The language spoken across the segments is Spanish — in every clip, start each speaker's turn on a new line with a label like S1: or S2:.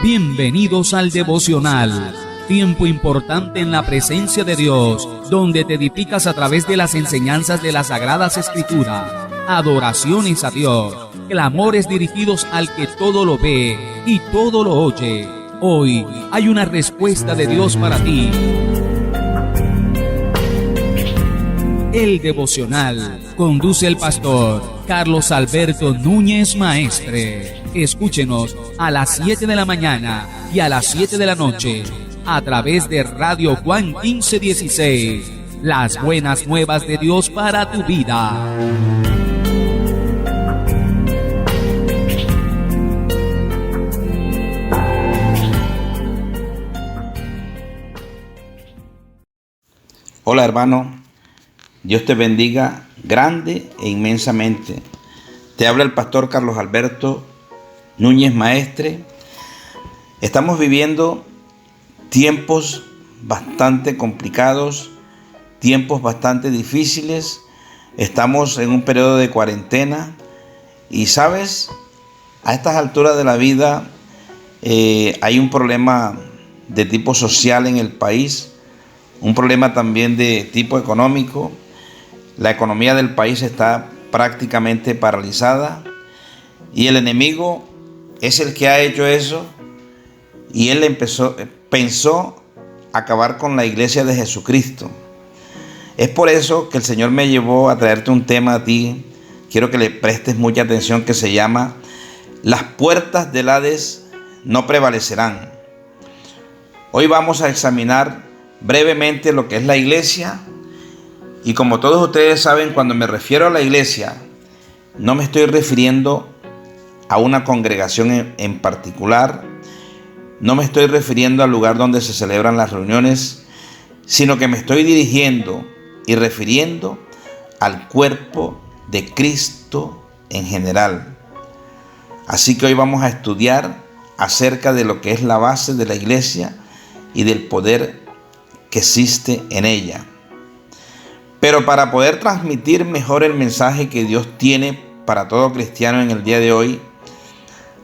S1: Bienvenidos al devocional, tiempo importante en la presencia de Dios, donde te edificas a través de las enseñanzas de las Sagradas Escrituras, adoraciones a Dios, clamores dirigidos al que todo lo ve y todo lo oye. Hoy hay una respuesta de Dios para ti. El devocional conduce el pastor Carlos Alberto Núñez Maestre. Escúchenos a las 7 de la mañana y a las 7 de la noche a través de Radio Juan 1516. Las buenas nuevas de Dios para tu vida.
S2: Hola hermano, Dios te bendiga grande e inmensamente. Te habla el pastor Carlos Alberto Núñez Maestre. Estamos viviendo tiempos bastante complicados, tiempos bastante difíciles. Estamos en un periodo de cuarentena y sabes, a estas alturas de la vida hay un problema de tipo social en el país, un problema también de tipo económico. La economía del país está prácticamente paralizada y el enemigo es el que ha hecho eso, y él pensó acabar con la iglesia de Jesucristo. Es por eso que el Señor me llevó a traerte un tema a ti. Quiero que le prestes mucha atención, que se llama Las puertas del Hades no prevalecerán. Hoy vamos a examinar brevemente lo que es la iglesia. Y como todos ustedes saben, cuando me refiero a la iglesia, no me estoy refiriendo a una congregación en particular, no me estoy refiriendo al lugar donde se celebran las reuniones, sino que me estoy dirigiendo y refiriendo al cuerpo de Cristo en general. Así que hoy vamos a estudiar acerca de lo que es la base de la iglesia y del poder que existe en ella. Pero para poder transmitir mejor el mensaje que Dios tiene para todo cristiano en el día de hoy,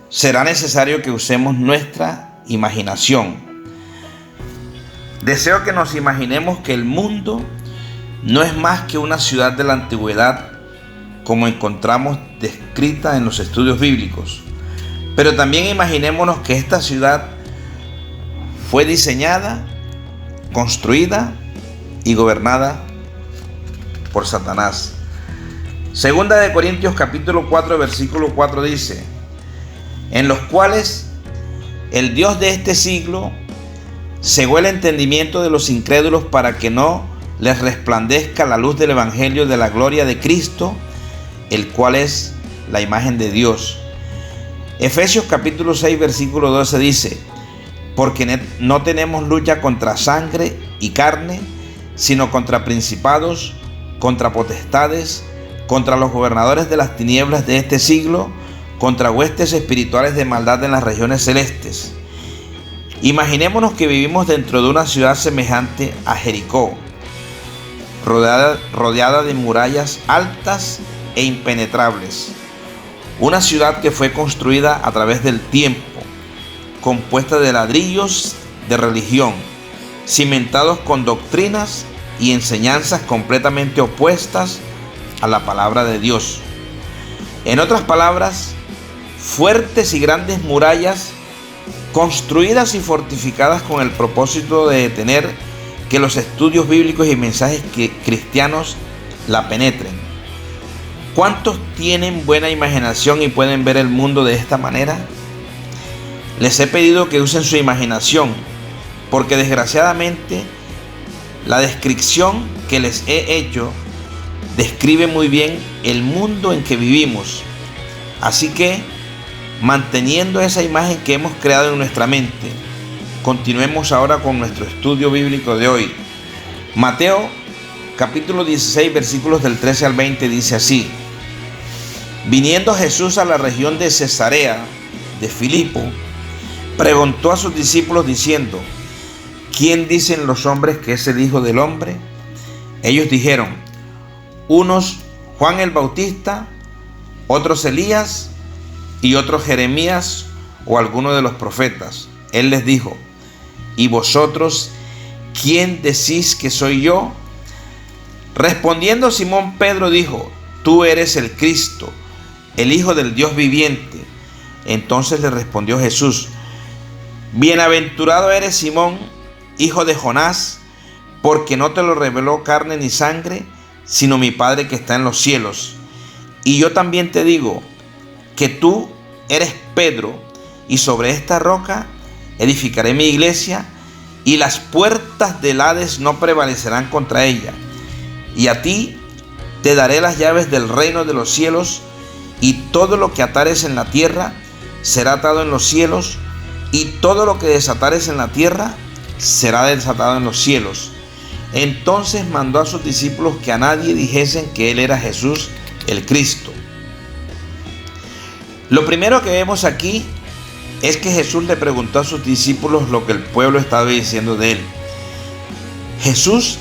S2: será necesario que usemos nuestra imaginación. Deseo que nos imaginemos que el mundo no es más que una ciudad de la antigüedad, como encontramos descrita en los estudios bíblicos. Pero también imaginémonos que esta ciudad fue diseñada, construida y gobernada por Satanás. Segunda de Corintios capítulo 4 versículo 4 dice: en los cuales el Dios de este siglo cegó el entendimiento de los incrédulos para que no les resplandezca la luz del evangelio de la gloria de Cristo, el cual es la imagen de Dios. Efesios capítulo 6 versículo 12 dice: porque no tenemos lucha contra sangre y carne, sino contra principados, contra potestades, contra los gobernadores de las tinieblas de este siglo, contra huestes espirituales de maldad en las regiones celestes. Imaginémonos que vivimos dentro de una ciudad semejante a Jericó, rodeada de murallas altas e impenetrables. Una ciudad que fue construida a través del tiempo, compuesta de ladrillos de religión, cimentados con doctrinas y enseñanzas completamente opuestas a la palabra de Dios. En otras palabras, fuertes y grandes murallas construidas y fortificadas con el propósito de detener que los estudios bíblicos y mensajes cristianos la penetren. ¿Cuántos tienen buena imaginación y pueden ver el mundo de esta manera? Les he pedido que usen su imaginación, porque desgraciadamente la descripción que les he hecho describe muy bien el mundo en que vivimos. Así que, manteniendo esa imagen que hemos creado en nuestra mente, continuemos ahora con nuestro estudio bíblico de hoy. Mateo capítulo 16 versículos del 13 al 20 dice así: viniendo Jesús a la región de Cesarea de Filipo, preguntó a sus discípulos diciendo: ¿quién dicen los hombres que es el Hijo del Hombre? Ellos dijeron: unos Juan el Bautista, otros Elías y otros Jeremías o alguno de los profetas. Él les dijo: ¿y vosotros quién decís que soy yo? Respondiendo Simón Pedro dijo: tú eres el Cristo, el Hijo del Dios viviente. Entonces le respondió Jesús: bienaventurado eres Simón, hijo de Jonás, porque no te lo reveló carne ni sangre, sino mi Padre que está en los cielos. Y yo también te digo que tú eres Pedro, y sobre esta roca edificaré mi iglesia, y las puertas del Hades no prevalecerán contra ella. Y a ti te daré las llaves del reino de los cielos, y todo lo que atares en la tierra será atado en los cielos, y todo lo que desatares en la tierra será desatado en los cielos. Entonces mandó a sus discípulos que a nadie dijesen que él era Jesús el Cristo. Lo primero que vemos aquí es que Jesús le preguntó a sus discípulos lo que el pueblo estaba diciendo de él. Jesús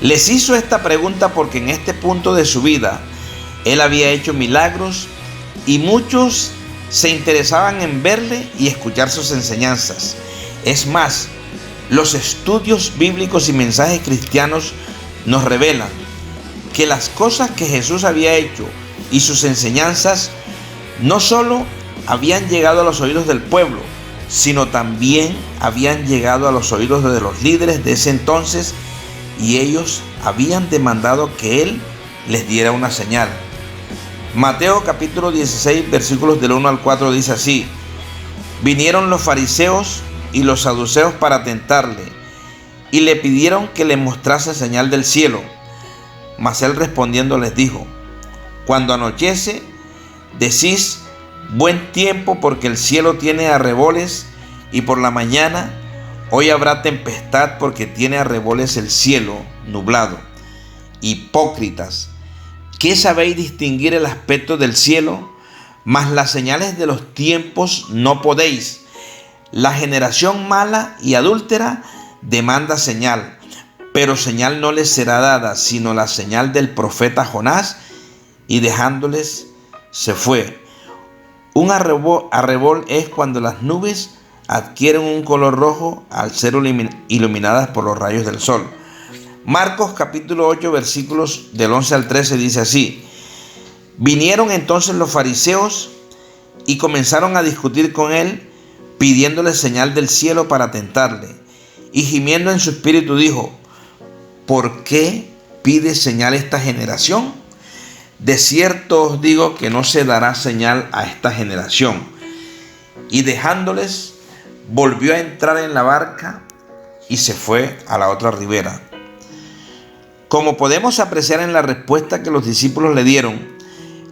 S2: les hizo esta pregunta porque en este punto de su vida él había hecho milagros y muchos se interesaban en verle y escuchar sus enseñanzas. Es más, los estudios bíblicos y mensajes cristianos nos revelan que las cosas que Jesús había hecho y sus enseñanzas no solo habían llegado a los oídos del pueblo, sino también habían llegado a los oídos de los líderes de ese entonces, y ellos habían demandado que él les diera una señal. Mateo capítulo 16 versículos del 1 al 4 dice así: vinieron los fariseos y los saduceos para tentarle, y le pidieron que le mostrase señal del cielo. Mas él respondiendo les dijo: cuando anochece, decís buen tiempo, porque el cielo tiene arreboles, y por la mañana, hoy habrá tempestad, porque tiene arreboles el cielo nublado. Hipócritas, ¿qué sabéis distinguir el aspecto del cielo? Mas las señales de los tiempos no podéis. La generación mala y adúltera demanda señal, pero señal no les será dada, sino la señal del profeta Jonás. Y dejándoles se fue. Un arrebol es cuando las nubes adquieren un color rojo al ser iluminadas por los rayos del sol. Marcos capítulo 8 versículos del 11 al 13 dice así: vinieron entonces los fariseos y comenzaron a discutir con él, pidiéndole señal del cielo para tentarle. Y gimiendo en su espíritu dijo: ¿por qué pide señal esta generación? De cierto os digo que no se dará señal a esta generación. Y dejándoles, volvió a entrar en la barca y se fue a la otra ribera. Como podemos apreciar en la respuesta que los discípulos le dieron,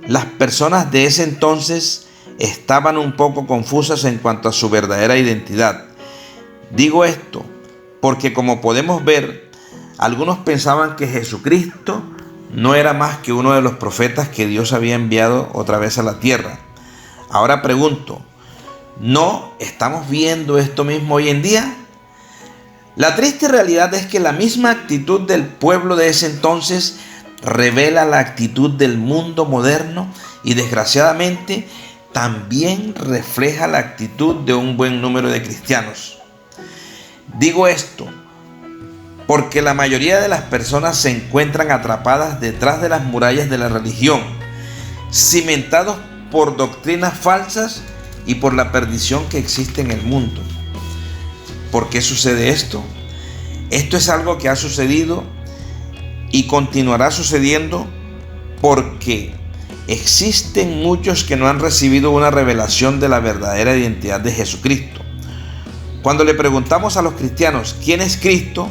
S2: las personas de ese entonces estaban un poco confusas en cuanto a su verdadera identidad. Digo esto porque, como podemos ver, algunos pensaban que Jesucristo no era más que uno de los profetas que Dios había enviado otra vez a la tierra. Ahora pregunto, ¿no estamos viendo esto mismo hoy en día? La triste realidad es que la misma actitud del pueblo de ese entonces revela la actitud del mundo moderno, y desgraciadamente también refleja la actitud de un buen número de cristianos. Digo esto porque la mayoría de las personas se encuentran atrapadas detrás de las murallas de la religión, cimentados por doctrinas falsas y por la perdición que existe en el mundo. ¿Por qué sucede esto? Esto es algo que ha sucedido y continuará sucediendo porque existen muchos que no han recibido una revelación de la verdadera identidad de Jesucristo. Cuando le preguntamos a los cristianos ¿quién es Cristo?,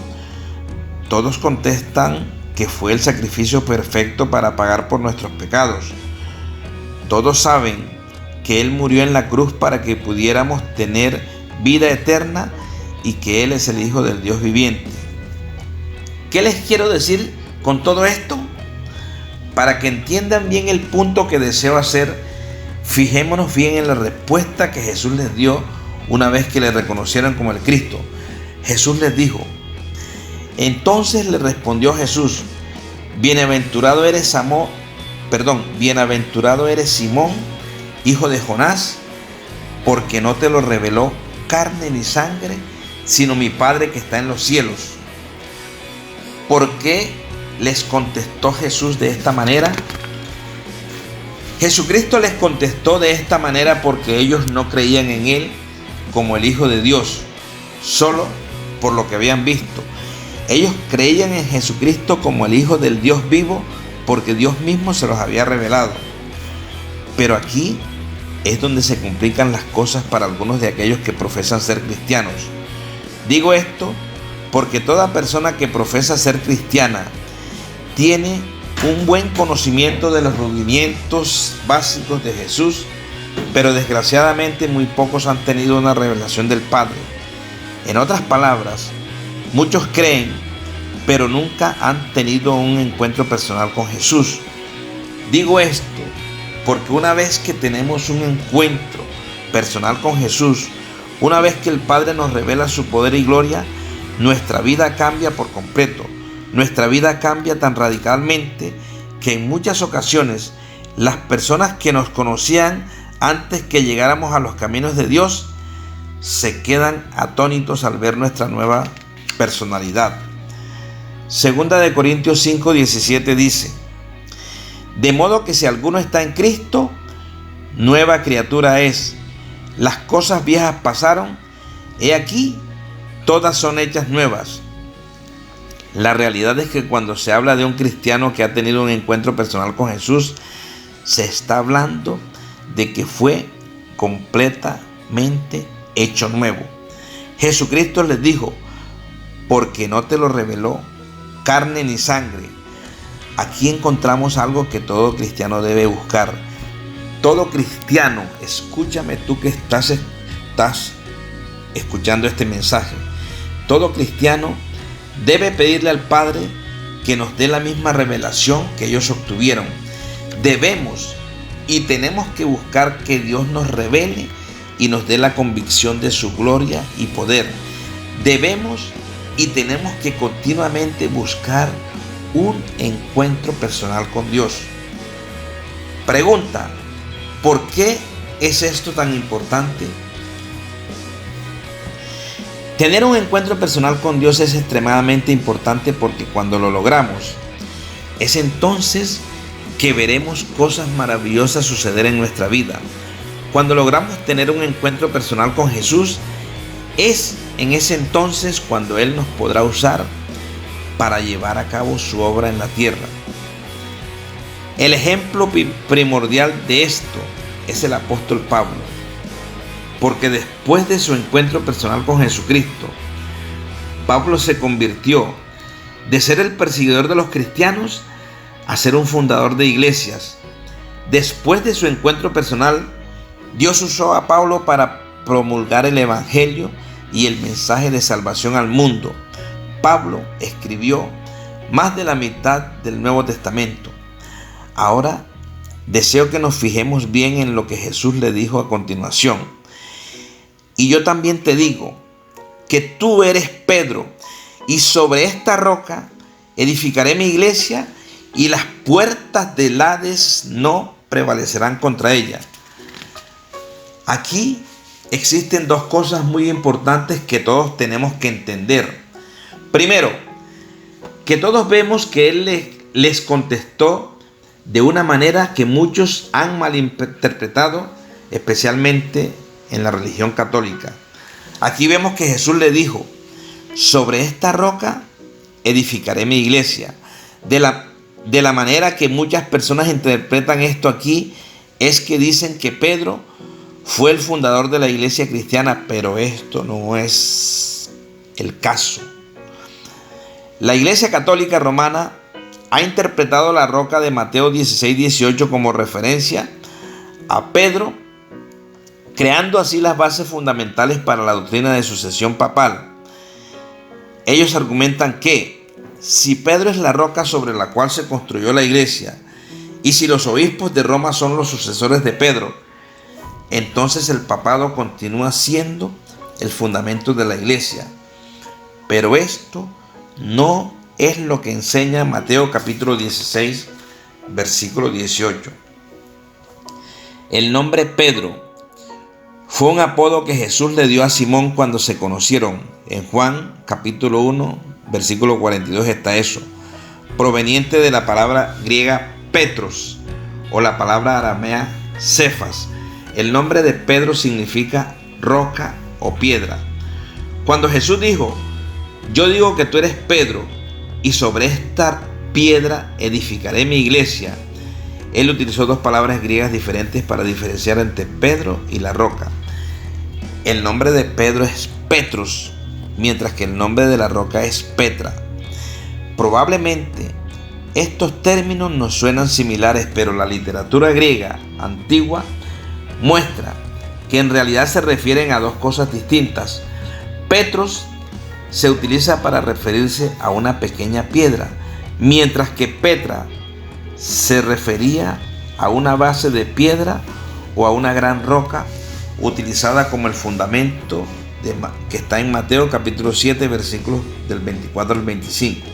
S2: todos contestan que fue el sacrificio perfecto para pagar por nuestros pecados. Todos saben que Él murió en la cruz para que pudiéramos tener vida eterna y que Él es el Hijo del Dios viviente. ¿Qué les quiero decir con todo esto? Para que entiendan bien el punto que deseo hacer, fijémonos bien en la respuesta que Jesús les dio una vez que le reconocieron como el Cristo. Jesús les dijo: entonces le respondió Jesús: bienaventurado eres Simón, hijo de Jonás, porque no te lo reveló carne ni sangre, sino mi Padre que está en los cielos. ¿Por qué les contestó Jesús de esta manera? Jesucristo les contestó de esta manera porque ellos no creían en Él como el Hijo de Dios, solo por lo que habían visto. Ellos creían en Jesucristo como el Hijo del Dios vivo porque Dios mismo se los había revelado. Pero aquí es donde se complican las cosas para algunos de aquellos que profesan ser cristianos. Digo esto porque toda persona que profesa ser cristiana tiene un buen conocimiento de los rudimientos básicos de Jesús, pero desgraciadamente muy pocos han tenido una revelación del Padre. En otras palabras, muchos creen, pero nunca han tenido un encuentro personal con Jesús. Digo esto porque una vez que tenemos un encuentro personal con Jesús, una vez que el Padre nos revela su poder y gloria, nuestra vida cambia por completo. Nuestra vida cambia tan radicalmente que en muchas ocasiones las personas que nos conocían antes que llegáramos a los caminos de Dios se quedan atónitos al ver nuestra nueva personalidad. Segunda de Corintios 5:17 dice: de modo que si alguno está en Cristo, nueva criatura es. Las cosas viejas pasaron, he aquí, todas son hechas nuevas. La realidad es que cuando se habla de un cristiano que ha tenido un encuentro personal con Jesús, se está hablando de que fue completamente hecho nuevo. Jesucristo les dijo: porque no te lo reveló carne ni sangre. Aquí encontramos algo que todo cristiano debe buscar. Todo cristiano, escúchame tú que estás escuchando este mensaje. Todo cristiano debe pedirle al Padre que nos dé la misma revelación que ellos obtuvieron. Debemos y tenemos que buscar que Dios nos revele y nos dé la convicción de su gloria y poder. Debemos y tenemos que continuamente buscar un encuentro personal con Dios. Pregunta: ¿por qué es esto tan importante? Tener un encuentro personal con Dios es extremadamente importante porque cuando lo logramos, es entonces que veremos cosas maravillosas suceder en nuestra vida. Cuando logramos tener un encuentro personal con Jesús, es en ese entonces cuando Él nos podrá usar para llevar a cabo su obra en la tierra. El ejemplo primordial de esto es el apóstol Pablo, porque después de su encuentro personal con Jesucristo, Pablo se convirtió de ser el perseguidor de los cristianos a ser un fundador de iglesias. Después de su encuentro personal, Dios usó a Pablo para promulgar el evangelio y el mensaje de salvación al mundo. Pablo escribió más de la mitad del Nuevo Testamento. Ahora deseo que nos fijemos bien en lo que Jesús le dijo a continuación. Y yo también te digo que tú eres Pedro, y sobre esta roca edificaré mi iglesia, y las puertas del Hades no prevalecerán contra ella. Aquí existen dos cosas muy importantes que todos tenemos que entender. Primero, que todos vemos que Él les contestó de una manera que muchos han malinterpretado, especialmente en la religión católica. Aquí vemos que Jesús le dijo: sobre esta roca edificaré mi iglesia. De la manera que muchas personas interpretan esto aquí, es que dicen que Pedro fue el fundador de la iglesia cristiana, pero esto no es el caso. La Iglesia Católica Romana ha interpretado la roca de Mateo 16:18 como referencia a Pedro, creando así las bases fundamentales para la doctrina de sucesión papal. Ellos argumentan que si Pedro es la roca sobre la cual se construyó la iglesia, y si los obispos de Roma son los sucesores de Pedro, entonces el papado continúa siendo el fundamento de la iglesia. Pero esto no es lo que enseña Mateo capítulo 16, versículo 18. El nombre Pedro Fue un apodo que Jesús le dio a Simón cuando se conocieron. En Juan capítulo 1, versículo 42 está eso, proveniente de la palabra griega Petros o la palabra aramea Cefas. El nombre de Pedro significa roca o piedra. Cuando Jesús dijo: yo digo que tú eres Pedro, y sobre esta piedra edificaré mi iglesia, él utilizó dos palabras griegas diferentes para diferenciar entre Pedro y la roca. El nombre de Pedro es Petros, mientras que el nombre de la roca es Petra. Probablemente estos términos nos suenan similares, pero la literatura griega antigua muestra que en realidad se refieren a dos cosas distintas. Petros se utiliza para referirse a una pequeña piedra, mientras que Petra se refería a una base de piedra o a una gran roca utilizada como el fundamento que está en Mateo capítulo 7 versículos del 24 al 25.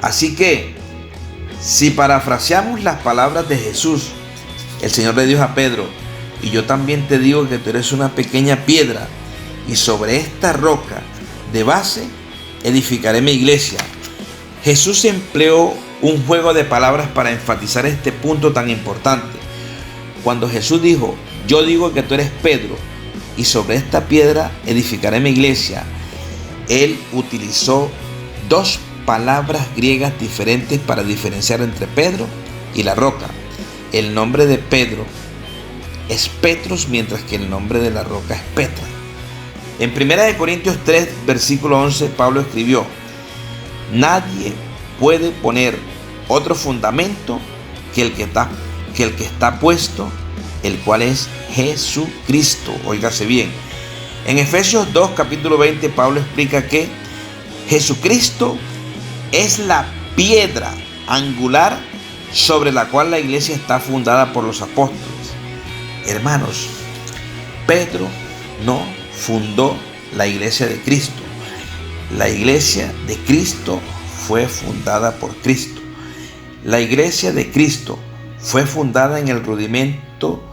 S2: Así que, si parafraseamos las palabras de Jesús, el Señor le dijo a Pedro: y yo también te digo que tú eres una pequeña piedra, y sobre esta roca de base edificaré mi iglesia. Jesús empleó un juego de palabras para enfatizar este punto tan importante. Cuando Jesús dijo: yo digo que tú eres Pedro, y sobre esta piedra edificaré mi iglesia, él utilizó dos palabras griegas diferentes para diferenciar entre Pedro y la roca. El nombre de Pedro es Petros, mientras que el nombre de la roca es Petra. En 1 Corintios 3, versículo 11, Pablo escribió: nadie puede poner otro fundamento que el que está puesto, el cual es Jesucristo. Óigase bien. En Efesios 2, capítulo 20, Pablo explica que Jesucristo es la piedra angular sobre la cual la iglesia está fundada por los apóstoles. Hermanos, Pedro no fundó la iglesia de Cristo. La iglesia de Cristo fue fundada por Cristo. La iglesia de Cristo fue fundada en el rudimento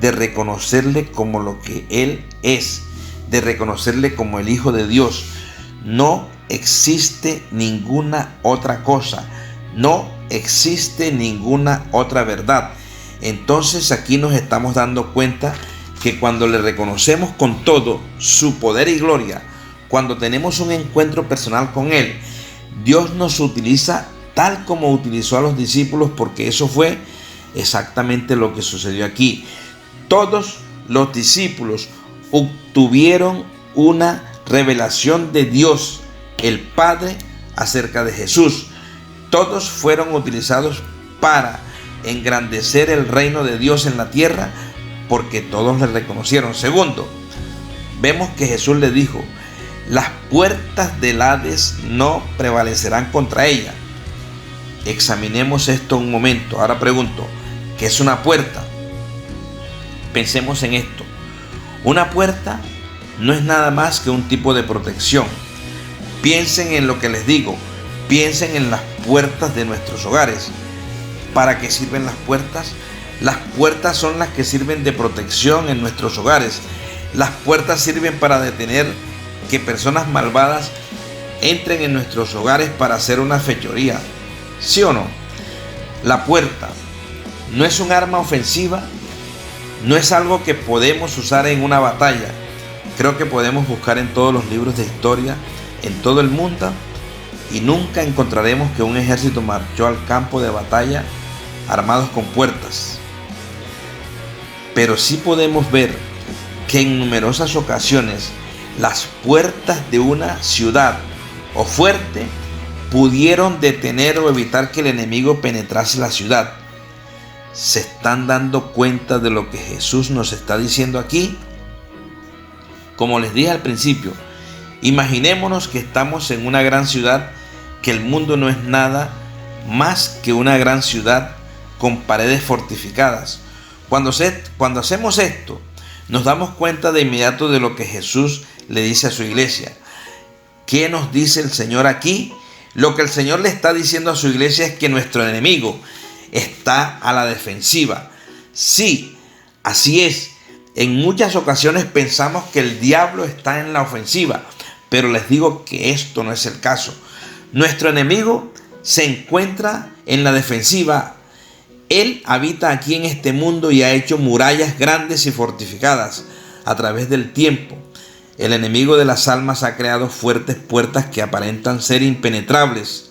S2: de reconocerle como lo que Él es, de reconocerle como el Hijo de Dios. No existe ninguna otra cosa, no existe ninguna otra verdad. Entonces aquí nos estamos dando cuenta que cuando le reconocemos con todo su poder y gloria, cuando tenemos un encuentro personal con Él, Dios nos utiliza tal como utilizó a los discípulos, porque eso fue exactamente lo que sucedió aquí. Todos los discípulos obtuvieron una revelación de Dios, el Padre, acerca de Jesús. Todos fueron utilizados para engrandecer el reino de Dios en la tierra, porque todos le reconocieron. Segundo, vemos que Jesús le dijo: las puertas del Hades no prevalecerán contra ella. Examinemos esto un momento. Ahora pregunto: ¿qué es una puerta? Pensemos en esto. Una puerta no es nada más que un tipo de protección. Piensen en lo que les digo. Piensen en las puertas de nuestros hogares. ¿Para qué sirven las puertas? Las puertas son las que sirven de protección en nuestros hogares. Las puertas sirven para detener que personas malvadas entren en nuestros hogares para hacer una fechoría. ¿Sí o no? La puerta no es un arma ofensiva, no es algo que podemos usar en una batalla. Creo que podemos buscar en todos los libros de historia, en todo el mundo, y nunca encontraremos que un ejército marchó al campo de batalla armados con puertas. Pero sí podemos ver que en numerosas ocasiones las puertas de una ciudad o fuerte pudieron detener o evitar que el enemigo penetrase la ciudad. ¿Se están dando cuenta de lo que Jesús nos está diciendo aquí? Como les dije al principio, imaginémonos que estamos en una gran ciudad, que el mundo no es nada más que una gran ciudad con paredes fortificadas. Cuando hacemos esto, nos damos cuenta de inmediato de lo que Jesús le dice a su iglesia. ¿Qué nos dice el Señor aquí? Lo que el Señor le está diciendo a su iglesia es que nuestro enemigo está a la defensiva. Sí, así es. En muchas ocasiones pensamos que el diablo está en la ofensiva, pero les digo que esto no es el caso. Nuestro enemigo se encuentra en la defensiva. Él habita aquí en este mundo y ha hecho murallas grandes y fortificadas a través del tiempo. El enemigo de las almas ha creado fuertes puertas que aparentan ser impenetrables.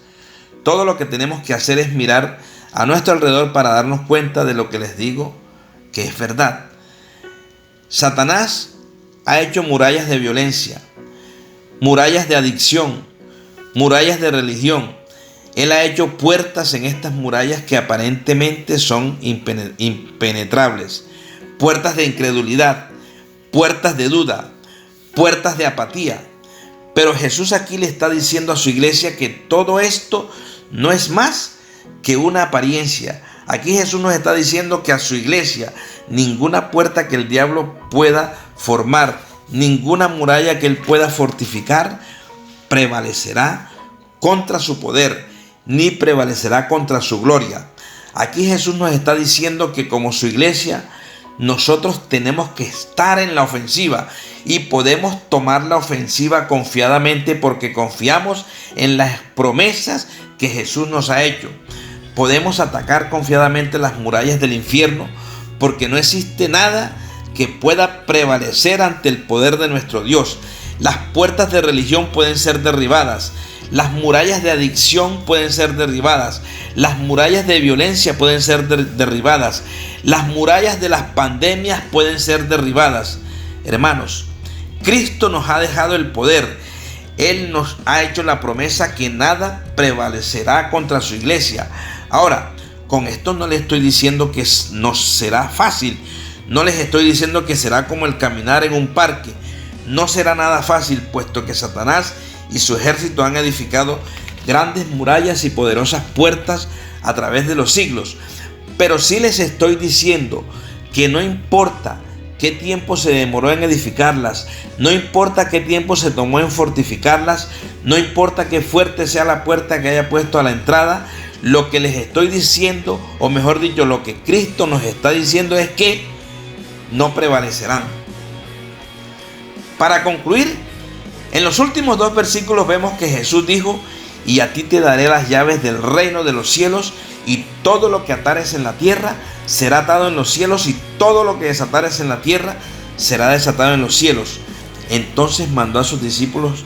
S2: Todo lo que tenemos que hacer es mirar a nuestro alrededor para darnos cuenta de lo que les digo que es verdad. Satanás ha hecho murallas de violencia, murallas de adicción, murallas de religión. Él ha hecho puertas en estas murallas que aparentemente son impenetrables. Puertas de incredulidad, puertas de duda, puertas de apatía. Pero Jesús aquí le está diciendo a su iglesia que todo esto no es más que una apariencia. Aquí Jesús nos está diciendo que a su iglesia ninguna puerta que el diablo pueda formar, ninguna muralla que él pueda fortificar prevalecerá contra su poder, ni prevalecerá contra su gloria. Aquí Jesús nos está diciendo que como su iglesia, nosotros tenemos que estar en la ofensiva y podemos tomar la ofensiva confiadamente porque confiamos en las promesas que Jesús nos ha hecho. Podemos atacar confiadamente las murallas del infierno porque no existe nada que pueda prevalecer ante el poder de nuestro Dios. Las puertas de religión pueden ser derribadas. Las murallas de adicción pueden ser derribadas. Las murallas de violencia pueden ser derribadas. Las murallas de las pandemias pueden ser derribadas. Hermanos, Cristo nos ha dejado el poder. Él nos ha hecho la promesa que nada prevalecerá contra su iglesia. Ahora, con esto no les estoy diciendo que nos será fácil. No les estoy diciendo que será como el caminar en un parque. No será nada fácil, puesto que Satanás y su ejército han edificado grandes murallas y poderosas puertas a través de los siglos. Pero sí les estoy diciendo que no importa qué tiempo se demoró en edificarlas, no importa qué tiempo se tomó en fortificarlas, no importa qué fuerte sea la puerta que haya puesto a la entrada, lo que les estoy diciendo, o mejor dicho, lo que Cristo nos está diciendo es que no prevalecerán. Para concluir, en los últimos 2 versículos vemos que Jesús dijo: y a ti te daré las llaves del reino de los cielos, y todo lo que atares en la tierra será atado en los cielos, y todo lo que desatares en la tierra será desatado en los cielos. Entonces mandó a sus discípulos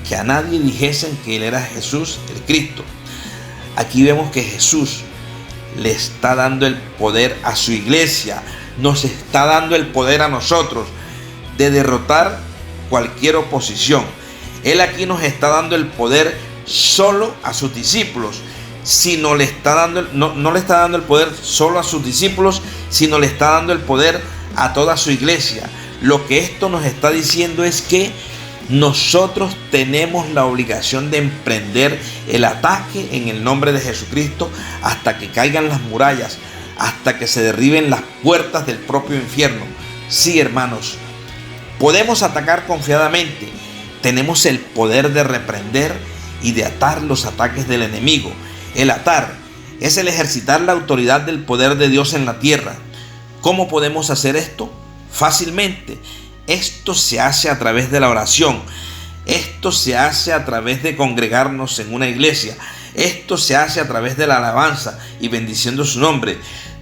S2: que a nadie dijesen que él era Jesús, el Cristo. Aquí vemos que Jesús le está dando el poder a su iglesia, nos está dando el poder a nosotros de derrotar cualquier oposición. Él aquí nos está dando el poder solo a sus discípulos, no le está dando el poder solo a sus discípulos, sino le está dando el poder a toda su iglesia. Lo que esto nos está diciendo es que nosotros tenemos la obligación de emprender el ataque en el nombre de Jesucristo hasta que caigan las murallas, hasta que se derriben las puertas del propio infierno. Sí, hermanos, podemos atacar confiadamente. Tenemos el poder de reprender y de atar los ataques del enemigo. El atar es el ejercitar la autoridad del poder de Dios en la tierra. ¿Cómo podemos hacer esto? Fácilmente. Esto se hace a través de la oración. Esto se hace a través de congregarnos en una iglesia. Esto se hace a través de la alabanza y bendiciendo su nombre.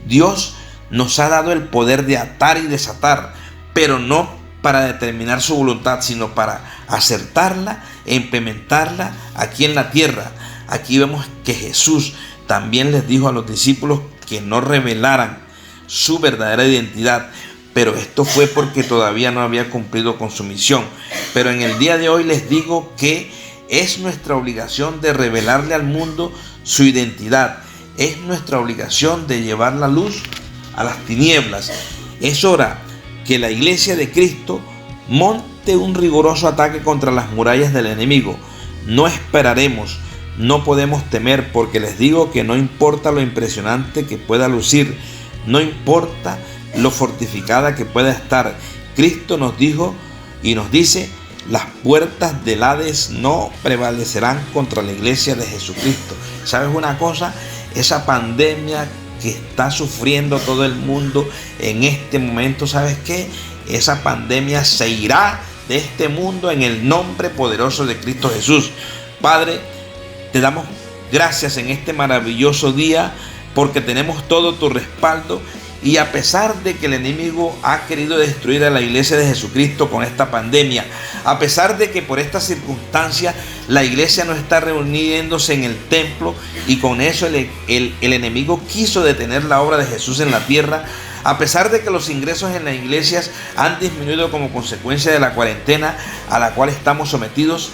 S2: Dios nos ha dado el poder de atar y desatar, pero no para determinar su voluntad, sino para acertarla e implementarla aquí en la tierra. Aquí vemos que Jesús también les dijo a los discípulos que no revelaran su verdadera identidad, pero esto fue porque todavía no había cumplido con su misión. Pero en el día de hoy les digo que es nuestra obligación de revelarle al mundo su identidad. Es nuestra obligación de llevar la luz a las tinieblas. Es hora que la iglesia de Cristo monte un riguroso ataque contra las murallas del enemigo. No esperaremos, no podemos temer, porque les digo que no importa lo impresionante que pueda lucir, no importa lo fortificada que pueda estar. Cristo nos dijo y nos dice: las puertas del Hades no prevalecerán contra la iglesia de Jesucristo. ¿Sabes una cosa? Esa pandemia que está sufriendo todo el mundo en este momento, ¿sabes qué? esa pandemia se irá de este mundo en el nombre poderoso de Cristo Jesús. Padre, te damos gracias en este maravilloso día porque tenemos todo tu respaldo. Y a pesar de que el enemigo ha querido destruir a la iglesia de Jesucristo con esta pandemia, a pesar de que por esta circunstancia la iglesia no está reuniéndose en el templo y con eso el enemigo quiso detener la obra de Jesús en la tierra, a pesar de que los ingresos en las iglesias han disminuido como consecuencia de la cuarentena a la cual estamos sometidos,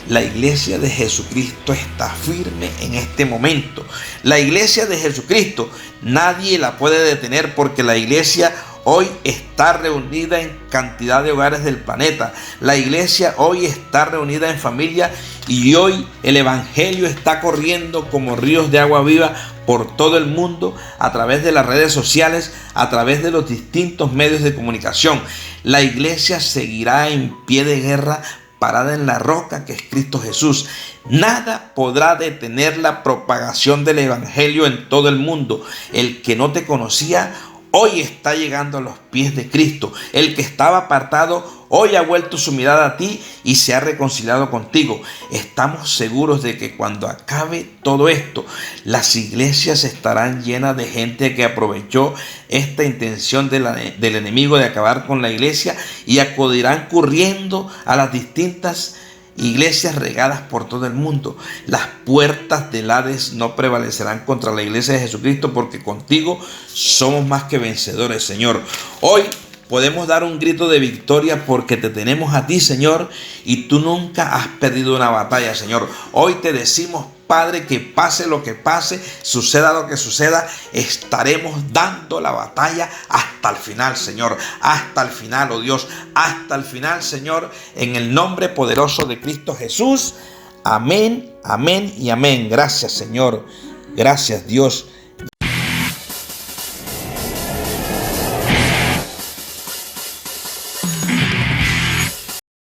S2: la iglesia de Jesucristo está firme en este momento. La iglesia de Jesucristo nadie la puede detener porque la iglesia hoy está reunida en cantidad de hogares del planeta. La iglesia hoy está reunida en familia y hoy el evangelio está corriendo como ríos de agua viva por todo el mundo a través de las redes sociales, a través de los distintos medios de comunicación. La iglesia seguirá en pie de guerra, parada en la roca que es Cristo Jesús. Nada podrá detener la propagación del evangelio en todo el mundo. El que no te conocía hoy está llegando a los pies de Cristo. El que estaba apartado hoy ha vuelto su mirada a ti y se ha reconciliado contigo. Estamos seguros de que cuando acabe todo esto, las iglesias estarán llenas de gente que aprovechó esta intención del enemigo de acabar con la iglesia y acudirán corriendo a las distintas iglesias regadas por todo el mundo. Las puertas del Hades no prevalecerán contra la iglesia de Jesucristo porque contigo somos más que vencedores, Señor. Hoy podemos dar un grito de victoria porque te tenemos a ti, Señor, y tú nunca has perdido una batalla, Señor. Hoy te decimos, Padre, que pase lo que pase, suceda lo que suceda, estaremos dando la batalla hasta el final, Señor. Hasta el final, oh Dios, hasta el final, Señor, en el nombre poderoso de Cristo Jesús. Amén, amén y amén. Gracias, Señor. Gracias, Dios.